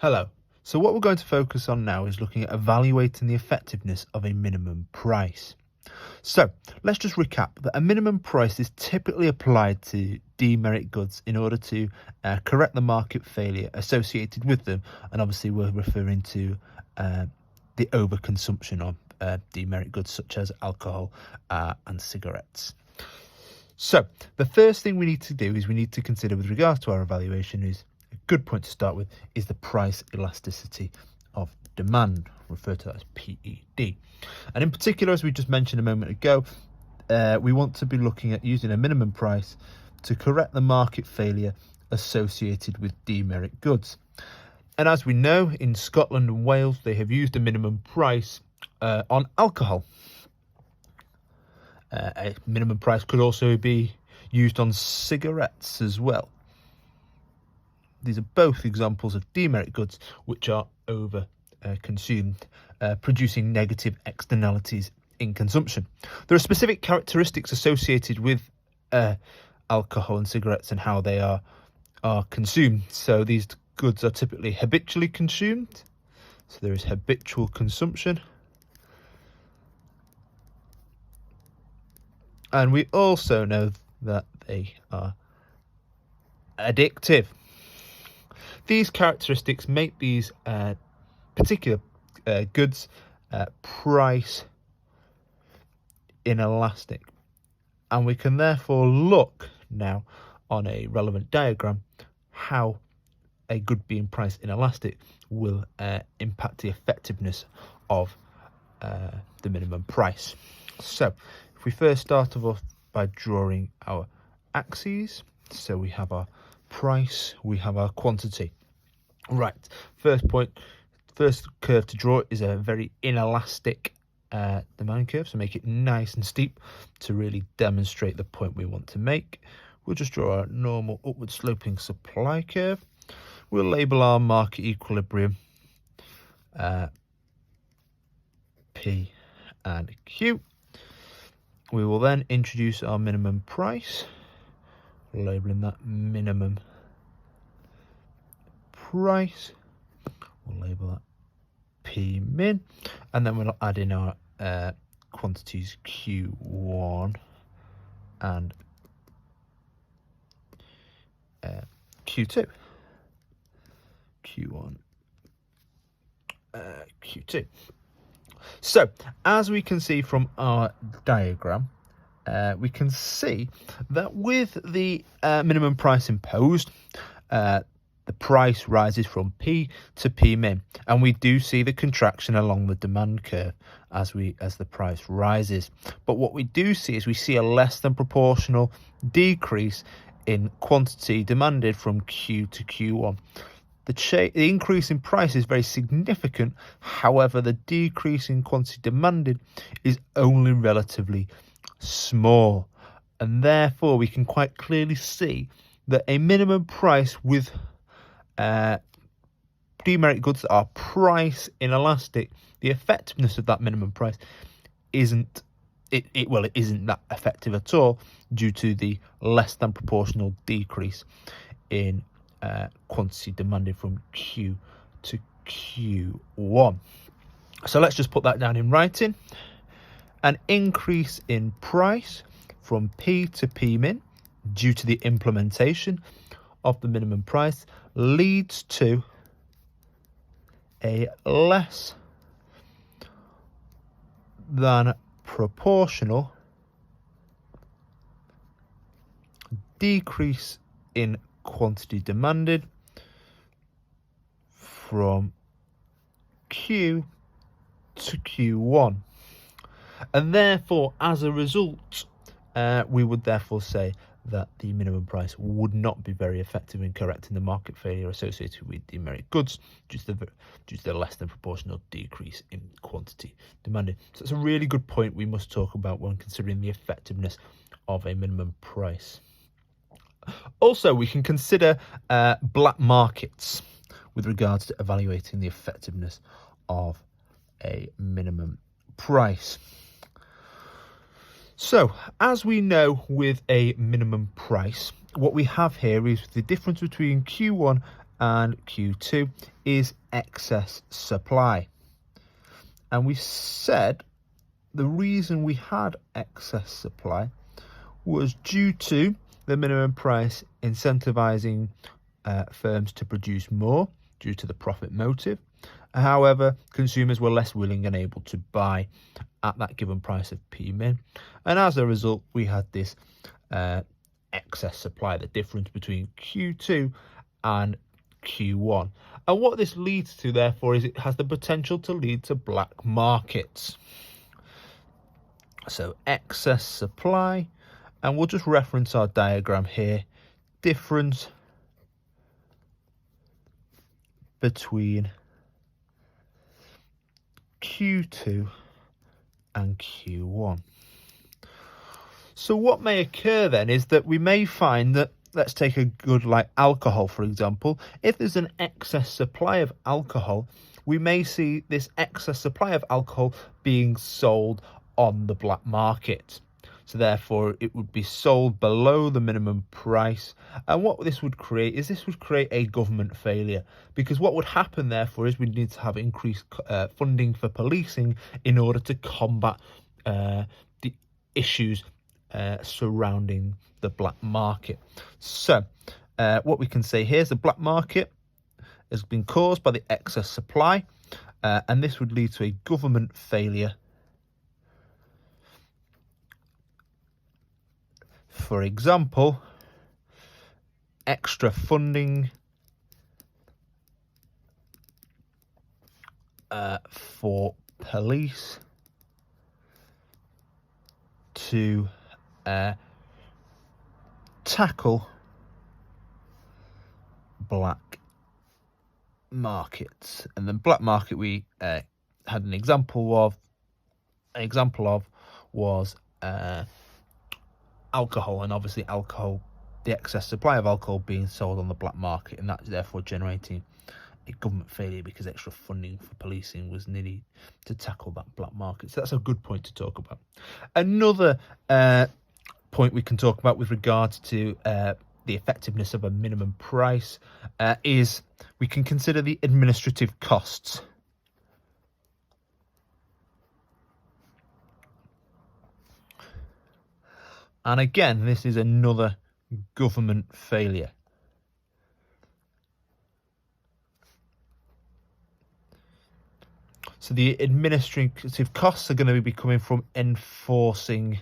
Hello. So what we're going to focus on now is looking at evaluating the effectiveness of a minimum price. So let's just recap that a minimum price is typically applied to demerit goods in order to correct the market failure associated with them. And obviously we're referring to the overconsumption of demerit goods such as alcohol and cigarettes. So the first thing we need to do is we need to consider with regards to our evaluation is a good point to start with is the price elasticity of demand, referred to as PED. And in particular, as we just mentioned a moment ago, we want to be looking at using a minimum price to correct the market failure associated with demerit goods. And as we know, in Scotland and Wales, they have used a minimum price on alcohol. A minimum price could also be used on cigarettes as well. These are both examples of demerit goods which are over consumed, producing negative externalities in consumption. There are specific characteristics associated with alcohol and cigarettes and how they are consumed. So these goods are typically habitually consumed. So there is habitual consumption. And we also know that they are addictive. These characteristics make these particular goods price inelastic. And we can therefore look now on a relevant diagram how a good being price inelastic will impact the effectiveness of the minimum price. So if we first start off by drawing our axes, so we have our price, we have our quantity. Right, first curve to draw is a very inelastic demand curve, so make it nice and steep to really demonstrate the point we want to make. We'll just draw a normal upward sloping supply curve. We'll label our market equilibrium P and Q. We will then introduce our minimum price, labeling that minimum price. We'll label that P min, and then we'll add in our quantities Q1 and Q2. Q1, Q2. So, as we can see from our diagram, we can see that with the minimum price imposed, the price rises from P to P min, and we do see the contraction along the demand curve as the price rises. But what we do see is we see a less than proportional decrease in quantity demanded from Q to Q1. The increase in price is very significant. However, the decrease in quantity demanded is only relatively small, and therefore we can quite clearly see that a minimum price with demerit goods that are price inelastic, the effectiveness of that minimum price isn't that effective at all due to the less than proportional decrease in quantity demanded from Q to Q1. So let's just put that down in writing. An increase in price from P to P min due to the implementation of the minimum price leads to a less than proportional decrease in quantity demanded from Q to Q1, and therefore as a result we would therefore say that the minimum price would not be very effective in correcting the market failure associated with demerit goods due to the less than proportional decrease in quantity demanded. So it's a really good point we must talk about when considering the effectiveness of a minimum price. Also, we can consider black markets with regards to evaluating the effectiveness of a minimum price. So, as we know with a minimum price, what we have here is the difference between Q1 and Q2 is excess supply. And we said the reason we had excess supply was due to the minimum price incentivizing firms to produce more due to the profit motive. However, consumers were less willing and able to buy at that given price of P-min. And as a result, we had this excess supply, the difference between Q2 and Q1. And what this leads to, therefore, is it has the potential to lead to black markets. So excess supply, and we'll just reference our diagram here, difference between Q2 and Q1. So what may occur then is that we may find that, let's take a good like alcohol, for example. If there's an excess supply of alcohol, we may see this excess supply of alcohol being sold on the black market. So therefore it would be sold below the minimum price. And what this would create is a government failure, because what would happen therefore is we need to have increased funding for policing in order to combat the issues surrounding the black market. So what we can say here is the black market has been caused by the excess supply, and this would lead to a government failure. For example, extra funding for police to tackle black markets. And the black market we had an example of was alcohol, and obviously alcohol, the excess supply of alcohol being sold on the black market, and that's therefore generating a government failure because extra funding for policing was needed to tackle that black market. So that's a good point to talk about. Another point we can talk about with regards to the effectiveness of a minimum price is we can consider the administrative costs. And again, this is another government failure. So the administrative costs are going to be coming from enforcing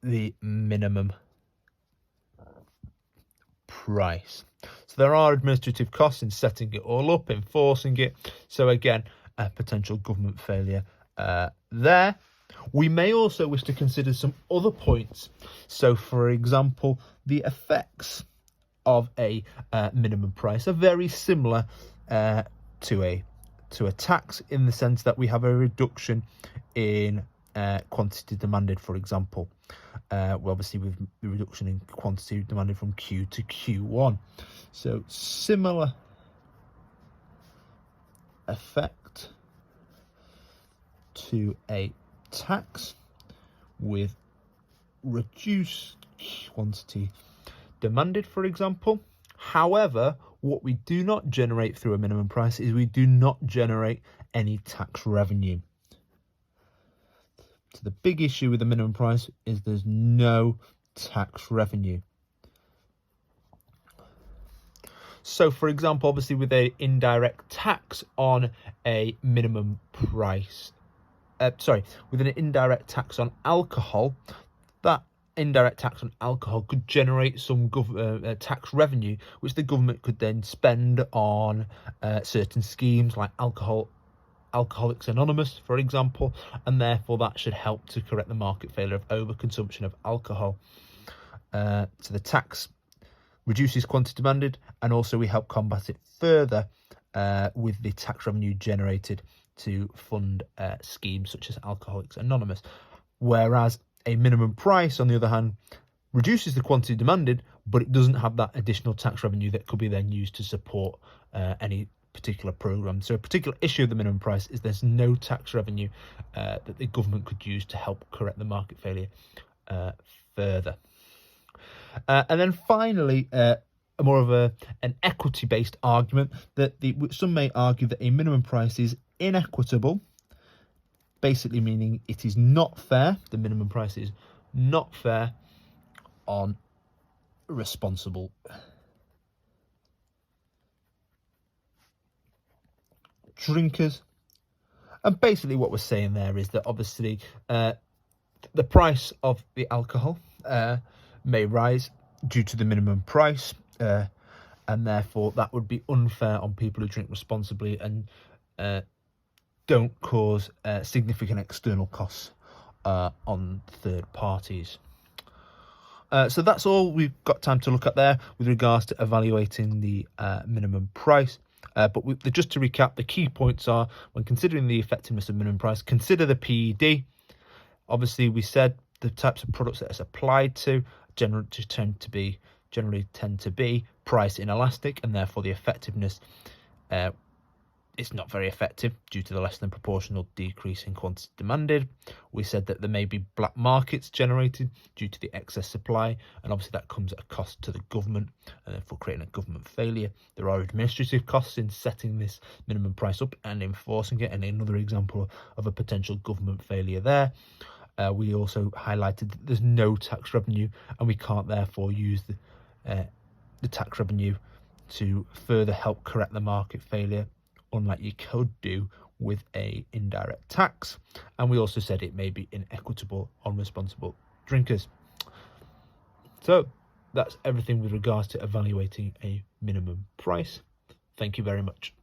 the minimum price. So there are administrative costs in setting it all up, enforcing it. So again, a potential government failure there. We may also wish to consider some other points. So, for example, the effects of a minimum price are very similar to a tax, in the sense that we have a reduction in quantity demanded, for example. Well, obviously with the reduction in quantity demanded from Q to Q1. So similar effect to a tax with reduced quantity demanded, for example. However, what we do not generate through a minimum price is we do not generate any tax revenue. So the big issue with the minimum price is there's no tax revenue. So, for example, obviously with an indirect tax on a minimum price, with an indirect tax on alcohol, that indirect tax on alcohol could generate some tax revenue, which the government could then spend on certain schemes like Alcoholics Anonymous, for example, and therefore that should help to correct the market failure of overconsumption of alcohol. So the tax reduces quantity demanded, and also we help combat it further with the tax revenue generated to fund schemes such as Alcoholics Anonymous. Whereas a minimum price, on the other hand, reduces the quantity demanded, but it doesn't have that additional tax revenue that could be then used to support any particular program. So a particular issue of the minimum price is there's no tax revenue that the government could use to help correct the market failure further. And then finally, more of an equity-based argument that some may argue that a minimum price is inequitable, basically meaning it is not fair. The minimum price is not fair on responsible drinkers. And basically what we're saying there is that obviously the price of the alcohol may rise due to the minimum price, and therefore that would be unfair on people who drink responsibly and don't cause significant external costs on third parties. So that's all we've got time to look at there with regards to evaluating the minimum price. But just to recap, the key points are, when considering the effectiveness of minimum price, consider the PED. Obviously, we said the types of products that it's applied to generally tend to be price inelastic, and therefore the effectiveness it's not very effective due to the less than proportional decrease in quantity demanded. We said that there may be black markets generated due to the excess supply, and obviously that comes at a cost to the government, and therefore creating a government failure. There are administrative costs in setting this minimum price up and enforcing it, and another example of a potential government failure there. We also highlighted that there's no tax revenue, and we can't therefore use the tax revenue to further help correct the market failure, unlike you could do with a indirect tax. And we also said it may be inequitable on responsible drinkers. So that's everything with regards to evaluating a minimum price. Thank you very much.